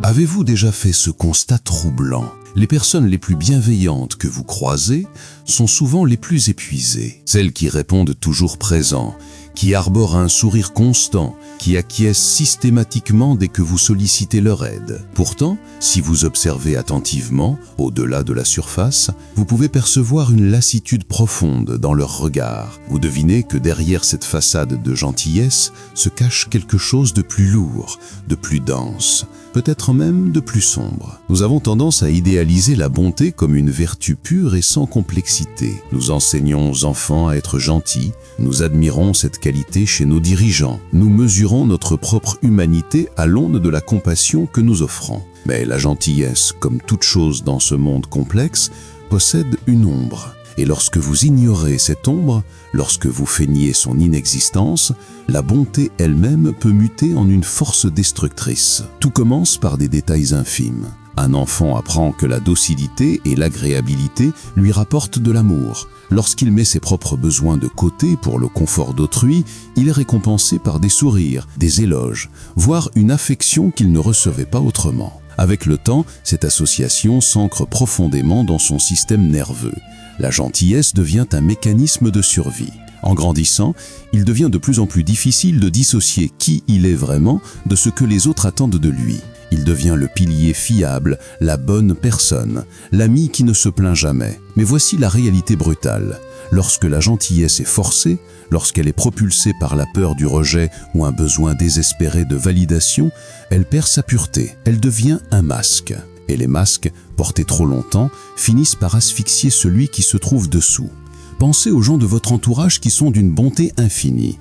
Avez-vous déjà fait ce constat troublant? Les personnes les plus bienveillantes que vous croisez sont souvent les plus épuisées. Celles qui répondent toujours présent, qui arborent un sourire constant, qui acquiescent systématiquement dès que vous sollicitez leur aide. Pourtant, si vous observez attentivement, au-delà de la surface, vous pouvez percevoir une lassitude profonde dans leur regard. Vous devinez que derrière cette façade de gentillesse se cache quelque chose de plus lourd, de plus dense, peut-être même de plus sombre. Nous avons tendance à idéaliser la bonté comme une vertu pure et sans complexité. Nous enseignons aux enfants à être gentils, nous admirons cette qualité chez nos dirigeants. Nous mesurons notre propre humanité à l'aune de la compassion que nous offrons. Mais la gentillesse, comme toute chose dans ce monde complexe, possède une ombre. Et lorsque vous ignorez cette ombre, lorsque vous feignez son inexistence, la bonté elle-même peut muter en une force destructrice. Tout commence par des détails infimes. Un enfant apprend que la docilité et l'agréabilité lui rapportent de l'amour. Lorsqu'il met ses propres besoins de côté pour le confort d'autrui, il est récompensé par des sourires, des éloges, voire une affection qu'il ne recevait pas autrement. Avec le temps, cette association s'ancre profondément dans son système nerveux. La gentillesse devient un mécanisme de survie. En grandissant, il devient de plus en plus difficile de dissocier qui il est vraiment de ce que les autres attendent de lui. Il devient le pilier fiable, la bonne personne, l'ami qui ne se plaint jamais. Mais voici la réalité brutale. Lorsque la gentillesse est forcée, lorsqu'elle est propulsée par la peur du rejet ou un besoin désespéré de validation, elle perd sa pureté. Elle devient un masque. Et les masques, portés trop longtemps, finissent par asphyxier celui qui se trouve dessous. Pensez aux gens de votre entourage qui sont d'une bonté infinie.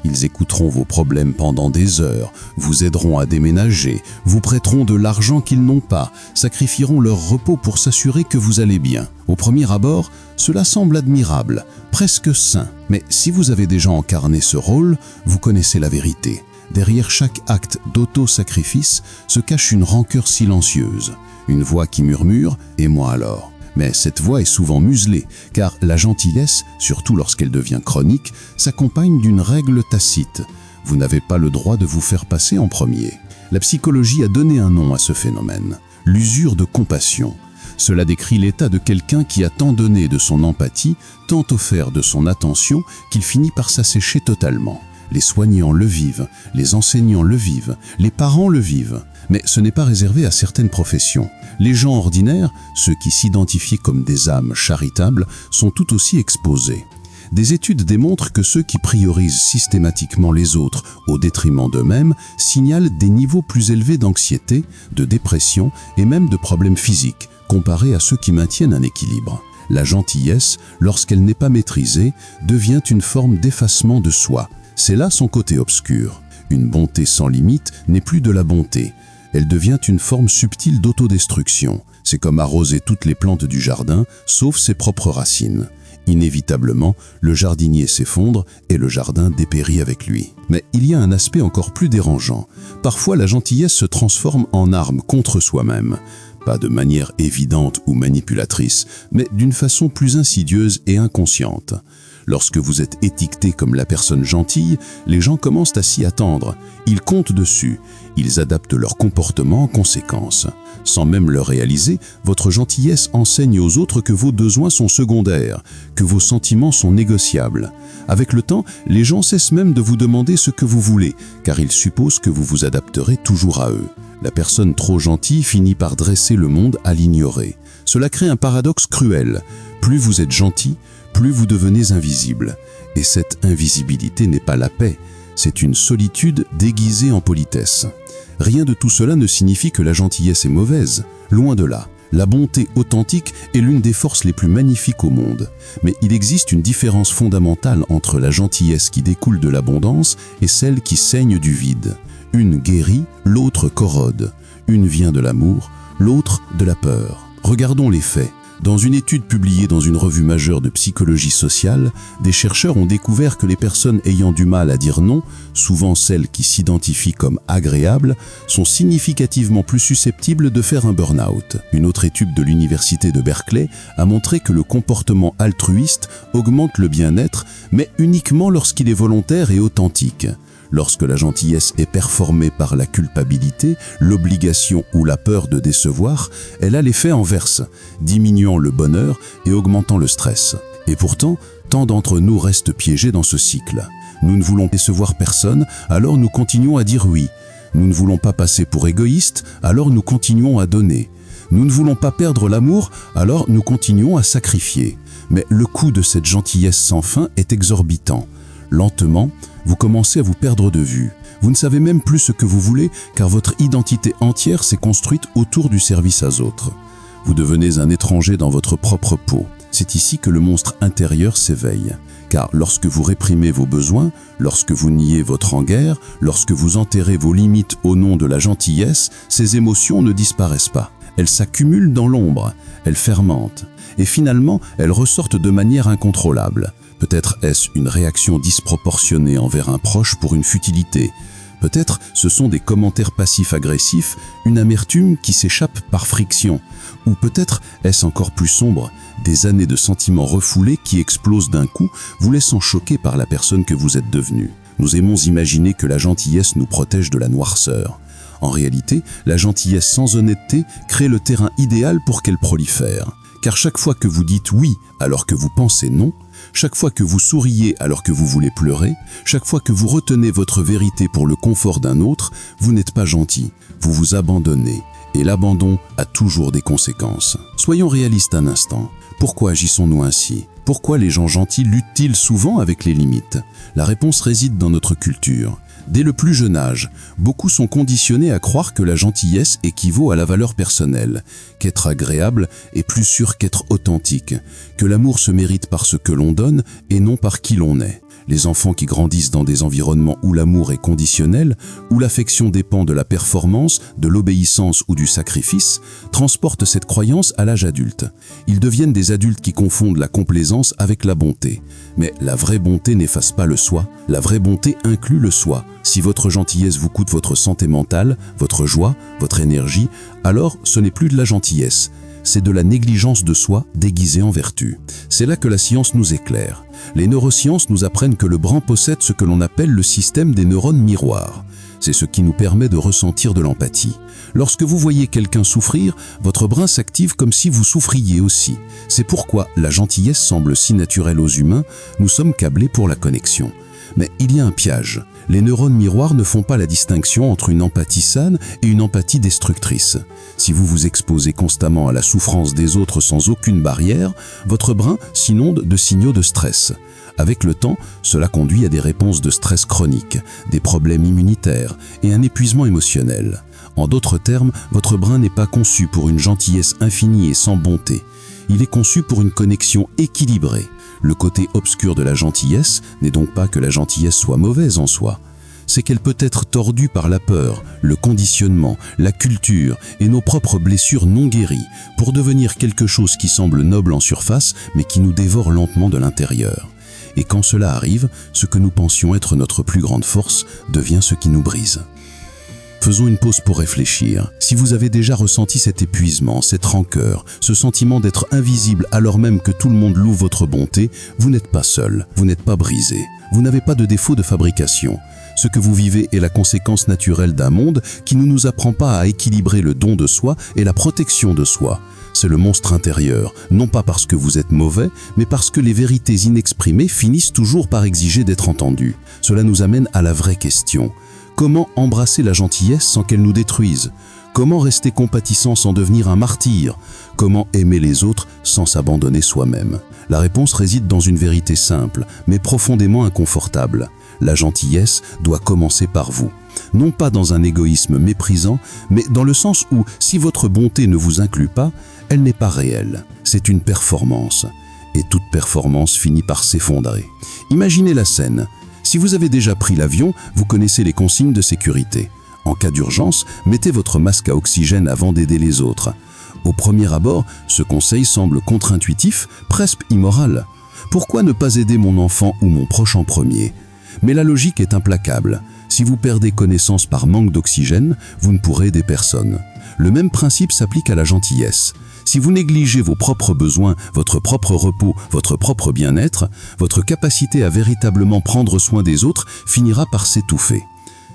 Ils écouteront vos problèmes pendant des heures, vous aideront à déménager, vous prêteront de l'argent qu'ils n'ont pas, sacrifieront leur repos pour s'assurer que vous allez bien. Au premier abord, cela semble admirable, presque sain. Mais si vous avez déjà incarné ce rôle, vous connaissez la vérité. Derrière chaque acte d'auto-sacrifice se cache une rancœur silencieuse, une voix qui murmure « et moi alors ?» Mais cette voix est souvent muselée, car la gentillesse, surtout lorsqu'elle devient chronique, s'accompagne d'une règle tacite. Vous n'avez pas le droit de vous faire passer en premier. La psychologie a donné un nom à ce phénomène, l'usure de compassion. Cela décrit l'état de quelqu'un qui a tant donné de son empathie, tant offert de son attention, qu'il finit par s'assécher totalement. Les soignants le vivent, les enseignants le vivent, les parents le vivent. Mais ce n'est pas réservé à certaines professions. Les gens ordinaires, ceux qui s'identifient comme des âmes charitables, sont tout aussi exposés. Des études démontrent que ceux qui priorisent systématiquement les autres au détriment d'eux-mêmes signalent des niveaux plus élevés d'anxiété, de dépression et même de problèmes physiques, comparés à ceux qui maintiennent un équilibre. La gentillesse, lorsqu'elle n'est pas maîtrisée, devient une forme d'effacement de soi. C'est là son côté obscur. Une bonté sans limite n'est plus de la bonté. Elle devient une forme subtile d'autodestruction. C'est comme arroser toutes les plantes du jardin, sauf ses propres racines. Inévitablement, le jardinier s'effondre et le jardin dépérit avec lui. Mais il y a un aspect encore plus dérangeant. Parfois, la gentillesse se transforme en arme contre soi-même. Pas de manière évidente ou manipulatrice, mais d'une façon plus insidieuse et inconsciente. Lorsque vous êtes étiqueté comme la personne gentille, les gens commencent à s'y attendre. Ils comptent dessus. Ils adaptent leur comportement en conséquence. Sans même le réaliser, votre gentillesse enseigne aux autres que vos besoins sont secondaires, que vos sentiments sont négociables. Avec le temps, les gens cessent même de vous demander ce que vous voulez, car ils supposent que vous vous adapterez toujours à eux. La personne trop gentille finit par dresser le monde à l'ignorer. Cela crée un paradoxe cruel. Plus vous êtes gentil, plus vous devenez invisible. Et cette invisibilité n'est pas la paix, c'est une solitude déguisée en politesse. Rien de tout cela ne signifie que la gentillesse est mauvaise, loin de là. La bonté authentique est l'une des forces les plus magnifiques au monde. Mais il existe une différence fondamentale entre la gentillesse qui découle de l'abondance et celle qui saigne du vide. Une guérit, l'autre corrode. Une vient de l'amour, l'autre de la peur. Regardons les faits. Dans une étude publiée dans une revue majeure de psychologie sociale, des chercheurs ont découvert que les personnes ayant du mal à dire non, souvent celles qui s'identifient comme agréables, sont significativement plus susceptibles de faire un burn-out. Une autre étude de l'université de Berkeley a montré que le comportement altruiste augmente le bien-être, mais uniquement lorsqu'il est volontaire et authentique. Lorsque la gentillesse est performée par la culpabilité, l'obligation ou la peur de décevoir, elle a l'effet inverse, diminuant le bonheur et augmentant le stress. Et pourtant, tant d'entre nous restent piégés dans ce cycle. Nous ne voulons décevoir personne, alors nous continuons à dire oui. Nous ne voulons pas passer pour égoïstes, alors nous continuons à donner. Nous ne voulons pas perdre l'amour, alors nous continuons à sacrifier. Mais le coût de cette gentillesse sans fin est exorbitant. Lentement, vous commencez à vous perdre de vue. Vous ne savez même plus ce que vous voulez, car votre identité entière s'est construite autour du service aux autres. Vous devenez un étranger dans votre propre peau. C'est ici que le monstre intérieur s'éveille. Car lorsque vous réprimez vos besoins, lorsque vous niez votre en-guerre, lorsque vous enterrez vos limites au nom de la gentillesse, ces émotions ne disparaissent pas. Elles s'accumulent dans l'ombre, elles fermentent. Et finalement, elles ressortent de manière incontrôlable. Peut-être est-ce une réaction disproportionnée envers un proche pour une futilité. Peut-être ce sont des commentaires passifs-agressifs, une amertume qui s'échappe par friction. Ou peut-être est-ce encore plus sombre, des années de sentiments refoulés qui explosent d'un coup, vous laissant choqué par la personne que vous êtes devenue. Nous aimons imaginer que la gentillesse nous protège de la noirceur. En réalité, la gentillesse sans honnêteté crée le terrain idéal pour qu'elle prolifère. Car chaque fois que vous dites oui alors que vous pensez non, chaque fois que vous souriez alors que vous voulez pleurer, chaque fois que vous retenez votre vérité pour le confort d'un autre, vous n'êtes pas gentil, vous vous abandonnez. Et l'abandon a toujours des conséquences. Soyons réalistes un instant. Pourquoi agissons-nous ainsi ? Pourquoi les gens gentils luttent-ils souvent avec les limites ? La réponse réside dans notre culture. Dès le plus jeune âge, beaucoup sont conditionnés à croire que la gentillesse équivaut à la valeur personnelle, qu'être agréable est plus sûr qu'être authentique, que l'amour se mérite par ce que l'on donne et non par qui l'on est. Les enfants qui grandissent dans des environnements où l'amour est conditionnel, où l'affection dépend de la performance, de l'obéissance ou du sacrifice, transportent cette croyance à l'âge adulte. Ils deviennent des adultes qui confondent la complaisance avec la bonté. Mais la vraie bonté n'efface pas le soi, la vraie bonté inclut le soi. Si votre gentillesse vous coûte votre santé mentale, votre joie, votre énergie, alors ce n'est plus de la gentillesse. C'est de la négligence de soi déguisée en vertu. C'est là que la science nous éclaire. Les neurosciences nous apprennent que le brin possède ce que l'on appelle le système des neurones miroirs. C'est ce qui nous permet de ressentir de l'empathie. Lorsque vous voyez quelqu'un souffrir, votre brin s'active comme si vous souffriez aussi. C'est pourquoi la gentillesse semble si naturelle aux humains, nous sommes câblés pour la connexion. Mais il y a un piège. Les neurones miroirs ne font pas la distinction entre une empathie saine et une empathie destructrice. Si vous vous exposez constamment à la souffrance des autres sans aucune barrière, votre brin s'inonde de signaux de stress. Avec le temps, cela conduit à des réponses de stress chronique, des problèmes immunitaires et un épuisement émotionnel. En d'autres termes, votre brin n'est pas conçu pour une gentillesse infinie et sans bonté. Il est conçu pour une connexion équilibrée. Le côté obscur de la gentillesse n'est donc pas que la gentillesse soit mauvaise en soi. C'est qu'elle peut être tordue par la peur, le conditionnement, la culture et nos propres blessures non guéries pour devenir quelque chose qui semble noble en surface mais qui nous dévore lentement de l'intérieur. Et quand cela arrive, ce que nous pensions être notre plus grande force devient ce qui nous brise. Faisons une pause pour réfléchir. Si vous avez déjà ressenti cet épuisement, cette rancœur, ce sentiment d'être invisible alors même que tout le monde loue votre bonté, vous n'êtes pas seul, vous n'êtes pas brisé, vous n'avez pas de défaut de fabrication. Ce que vous vivez est la conséquence naturelle d'un monde qui ne nous apprend pas à équilibrer le don de soi et la protection de soi. C'est le monstre intérieur, non pas parce que vous êtes mauvais, mais parce que les vérités inexprimées finissent toujours par exiger d'être entendues. Cela nous amène à la vraie question. Comment embrasser la gentillesse sans qu'elle nous détruise ? Comment rester compatissant sans devenir un martyr ? Comment aimer les autres sans s'abandonner soi-même ? La réponse réside dans une vérité simple, mais profondément inconfortable. La gentillesse doit commencer par vous. Non pas dans un égoïsme méprisant, mais dans le sens où, si votre bonté ne vous inclut pas, elle n'est pas réelle. C'est une performance. Et toute performance finit par s'effondrer. Imaginez la scène. Si vous avez déjà pris l'avion, vous connaissez les consignes de sécurité. En cas d'urgence, mettez votre masque à oxygène avant d'aider les autres. Au premier abord, ce conseil semble contre-intuitif, presque immoral. Pourquoi ne pas aider mon enfant ou mon proche en premier ? Mais la logique est implacable. Si vous perdez connaissance par manque d'oxygène, vous ne pourrez aider personne. Le même principe s'applique à la gentillesse. Si vous négligez vos propres besoins, votre propre repos, votre propre bien-être, votre capacité à véritablement prendre soin des autres finira par s'étouffer.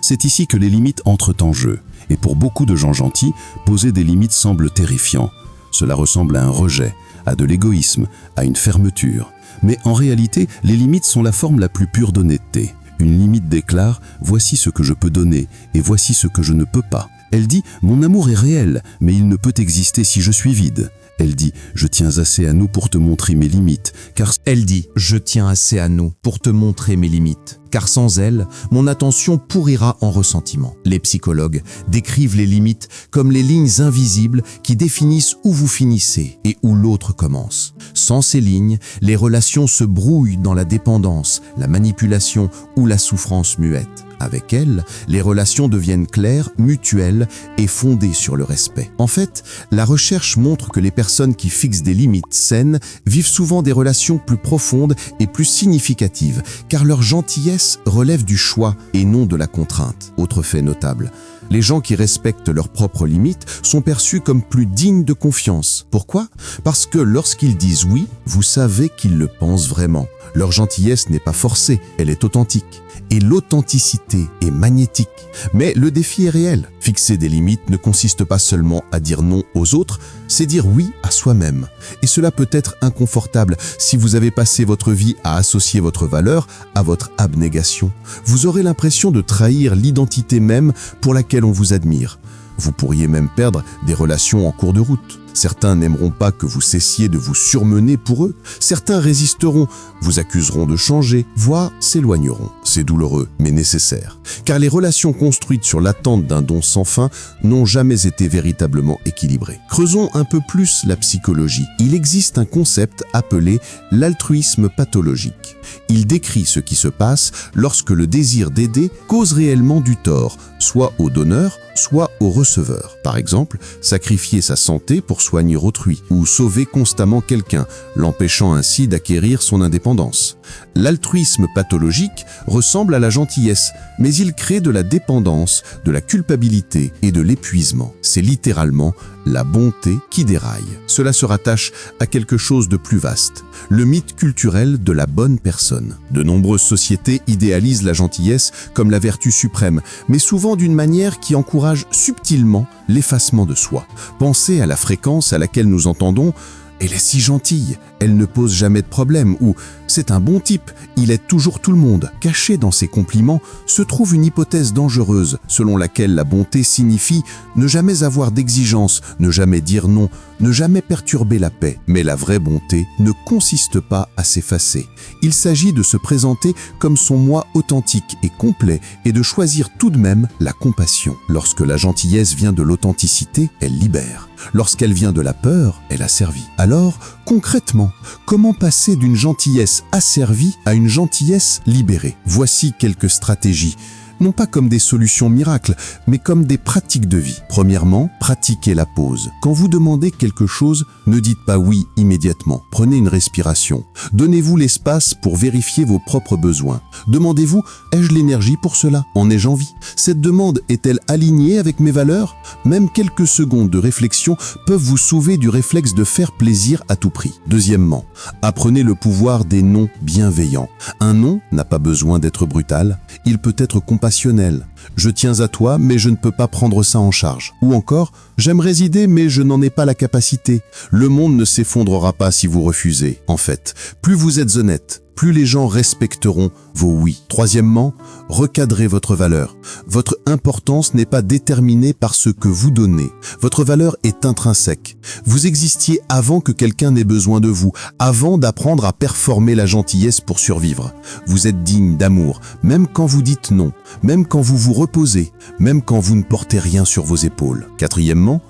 C'est ici que les limites entrent en jeu. Et pour beaucoup de gens gentils, poser des limites semble terrifiant. Cela ressemble à un rejet, à de l'égoïsme, à une fermeture. Mais en réalité, les limites sont la forme la plus pure d'honnêteté. Une limite déclare « Voici ce que je peux donner et voici ce que je ne peux pas ». Elle dit « Mon amour est réel, mais il ne peut exister si je suis vide ». Elle dit « Je tiens assez à nous pour te montrer mes limites, car… » Elle dit « Je tiens assez à nous pour te montrer mes limites, car sans elles, mon attention pourrira en ressentiment. » Les psychologues décrivent les limites comme les lignes invisibles qui définissent où vous finissez et où l'autre commence. Sans ces lignes, les relations se brouillent dans la dépendance, la manipulation ou la souffrance muette. Avec elles, les relations deviennent claires, mutuelles et fondées sur le respect. En fait, la recherche montre que les personnes qui fixent des limites saines vivent souvent des relations plus profondes et plus significatives, car leur gentillesse relève du choix et non de la contrainte. Autre fait notable, les gens qui respectent leurs propres limites sont perçus comme plus dignes de confiance. Pourquoi? Parce que lorsqu'ils disent oui, vous savez qu'ils le pensent vraiment. Leur gentillesse n'est pas forcée, elle est authentique. Et l'authenticité est magnétique. Mais le défi est réel. Fixer des limites ne consiste pas seulement à dire non aux autres, c'est dire oui à soi-même. Et cela peut être inconfortable si vous avez passé votre vie à associer votre valeur à votre abnégation. Vous aurez l'impression de trahir l'identité même pour laquelle on vous admire. Vous pourriez même perdre des relations en cours de route. Certains n'aimeront pas que vous cessiez de vous surmener pour eux. Certains résisteront, vous accuseront de changer, voire s'éloigneront. C'est douloureux, mais nécessaire. Car les relations construites sur l'attente d'un don sans fin n'ont jamais été véritablement équilibrées. Creusons un peu plus la psychologie. Il existe un concept appelé l'altruisme pathologique. Il décrit ce qui se passe lorsque le désir d'aider cause réellement du tort, soit au donneur, soit au receveur. Par exemple, sacrifier sa santé pour soigner autrui ou sauver constamment quelqu'un, l'empêchant ainsi d'acquérir son indépendance. L'altruisme pathologique ressemble à la gentillesse, mais il crée de la dépendance, de la culpabilité et de l'épuisement. C'est littéralement la bonté qui déraille. Cela se rattache à quelque chose de plus vaste, le mythe culturel de la bonne personne. De nombreuses sociétés idéalisent la gentillesse comme la vertu suprême, mais souvent d'une manière qui encourage subtilement l'effacement de soi. Pensez à la fréquence à laquelle nous entendons « Elle est si gentille, elle ne pose jamais de problème » ou « C'est un bon type, il aide toujours tout le monde ». Cachée dans ces compliments se trouve une hypothèse dangereuse selon laquelle la bonté signifie ne jamais avoir d'exigence, ne jamais dire non, ne jamais perturber la paix. Mais la vraie bonté ne consiste pas à s'effacer. Il s'agit de se présenter comme son moi authentique et complet et de choisir tout de même la compassion. Lorsque la gentillesse vient de l'authenticité, elle libère. Lorsqu'elle vient de la peur, elle asservit. Alors, concrètement, comment passer d'une gentillesse asservie à une gentillesse libérée? Voici quelques stratégies. Non pas comme des solutions miracles, mais comme des pratiques de vie. Premièrement, pratiquez la pause. Quand vous demandez quelque chose, ne dites pas oui immédiatement. Prenez une respiration. Donnez-vous l'espace pour vérifier vos propres besoins. Demandez-vous, ai-je l'énergie pour cela? En ai-je envie? Cette demande est-elle alignée avec mes valeurs? Même quelques secondes de réflexion peuvent vous sauver du réflexe de faire plaisir à tout prix. Deuxièmement, apprenez le pouvoir des noms bienveillants. Un non n'a pas besoin d'être brutal. Il peut être compassionnel. Je tiens à toi, mais je ne peux pas prendre ça en charge. Ou encore, j'aimerais aider, mais je n'en ai pas la capacité. Le monde ne s'effondrera pas si vous refusez. En fait, plus vous êtes honnête, plus les gens respecteront vos oui. Troisièmement, recadrez votre valeur. Votre importance n'est pas déterminée par ce que vous donnez. Votre valeur est intrinsèque. Vous existiez avant que quelqu'un n'ait besoin de vous, avant d'apprendre à performer la gentillesse pour survivre. Vous êtes digne d'amour, même quand vous dites non, même quand vous vous reposez, même quand vous ne portez rien sur vos épaules. Quatrièmement,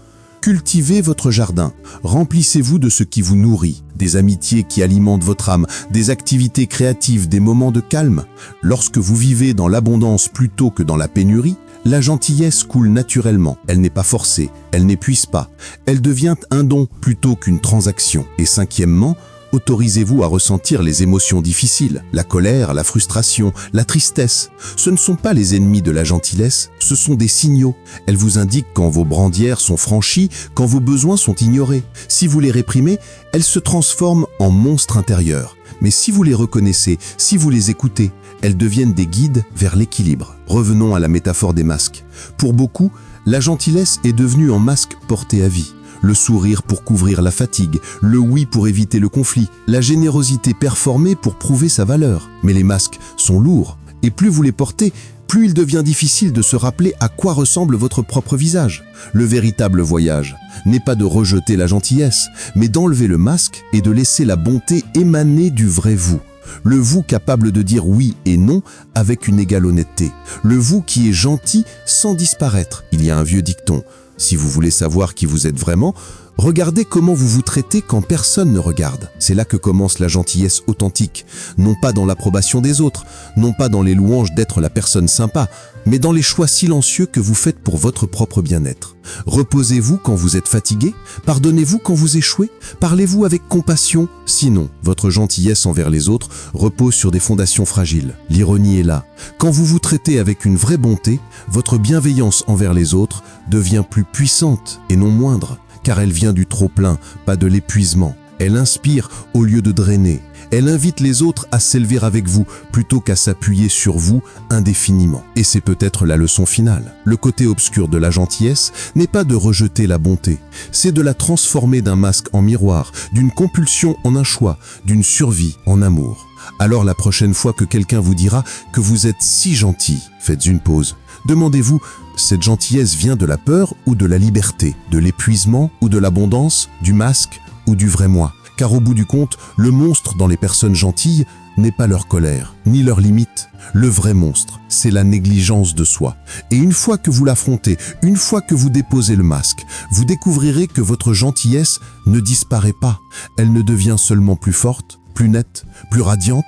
cultivez votre jardin. Remplissez-vous de ce qui vous nourrit, des amitiés qui alimentent votre âme, des activités créatives, des moments de calme. Lorsque vous vivez dans l'abondance plutôt que dans la pénurie, la gentillesse coule naturellement. Elle n'est pas forcée, elle n'épuise pas. Elle devient un don plutôt qu'une transaction. Et cinquièmement, Autorisez-vous à ressentir les émotions difficiles, la colère, la frustration, la tristesse. Ce ne sont pas les ennemis de la gentillesse, ce sont des signaux. Elles vous indiquent quand vos brandières sont franchies, quand vos besoins sont ignorés. Si vous les réprimez, elles se transforment en monstres intérieurs. Mais si vous les reconnaissez, si vous les écoutez, elles deviennent des guides vers l'équilibre. Revenons à la métaphore des masques. Pour beaucoup, la gentillesse est devenue un masque porté à vie. Le sourire pour couvrir la fatigue, le oui pour éviter le conflit, la générosité performée pour prouver sa valeur. Mais les masques sont lourds, et plus vous les portez, plus il devient difficile de se rappeler à quoi ressemble votre propre visage. Le véritable voyage n'est pas de rejeter la gentillesse, mais d'enlever le masque et de laisser la bonté émaner du vrai vous. Le vous capable de dire oui et non avec une égale honnêteté. Le vous qui est gentil sans disparaître. Il y a un vieux dicton. Si vous voulez savoir qui vous êtes vraiment, regardez comment vous vous traitez quand personne ne regarde. C'est là que commence la gentillesse authentique. Non pas dans l'approbation des autres, non pas dans les louanges d'être la personne sympa, mais dans les choix silencieux que vous faites pour votre propre bien-être. Reposez-vous quand vous êtes fatigué, pardonnez-vous quand vous échouez, parlez-vous avec compassion. Sinon, votre gentillesse envers les autres repose sur des fondations fragiles. L'ironie est là. Quand vous vous traitez avec une vraie bonté, votre bienveillance envers les autres devient plus puissante et non moindre, car elle vient du trop-plein, pas de l'épuisement. Elle inspire au lieu de drainer. Elle invite les autres à s'élever avec vous plutôt qu'à s'appuyer sur vous indéfiniment. Et c'est peut-être la leçon finale. Le côté obscur de la gentillesse n'est pas de rejeter la bonté, c'est de la transformer d'un masque en miroir, d'une compulsion en un choix, d'une survie en amour. Alors la prochaine fois que quelqu'un vous dira que vous êtes si gentil, faites une pause. Demandez-vous, cette gentillesse vient de la peur ou de la liberté, de l'épuisement ou de l'abondance, du masque ou du vrai moi? Car au bout du compte, le monstre dans les personnes gentilles n'est pas leur colère, ni leurs limites. Le vrai monstre, c'est la négligence de soi. Et une fois que vous l'affrontez, une fois que vous déposez le masque, vous découvrirez que votre gentillesse ne disparaît pas. Elle ne devient seulement plus forte, plus nette, plus radiante.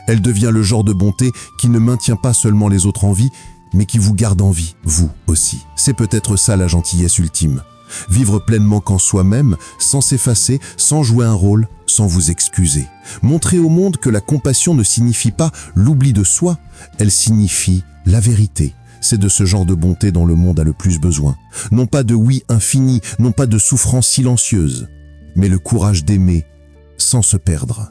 Elle devient le genre de bonté qui ne maintient pas seulement les autres en vie, mais qui vous garde en vie, vous aussi. C'est peut-être ça la gentillesse ultime. Vivre pleinement qu'en soi-même, sans s'effacer, sans jouer un rôle, sans vous excuser. Montrer au monde que la compassion ne signifie pas l'oubli de soi, elle signifie la vérité. C'est de ce genre de bonté dont le monde a le plus besoin. Non pas de oui infini, non pas de souffrance silencieuse, mais le courage d'aimer sans se perdre.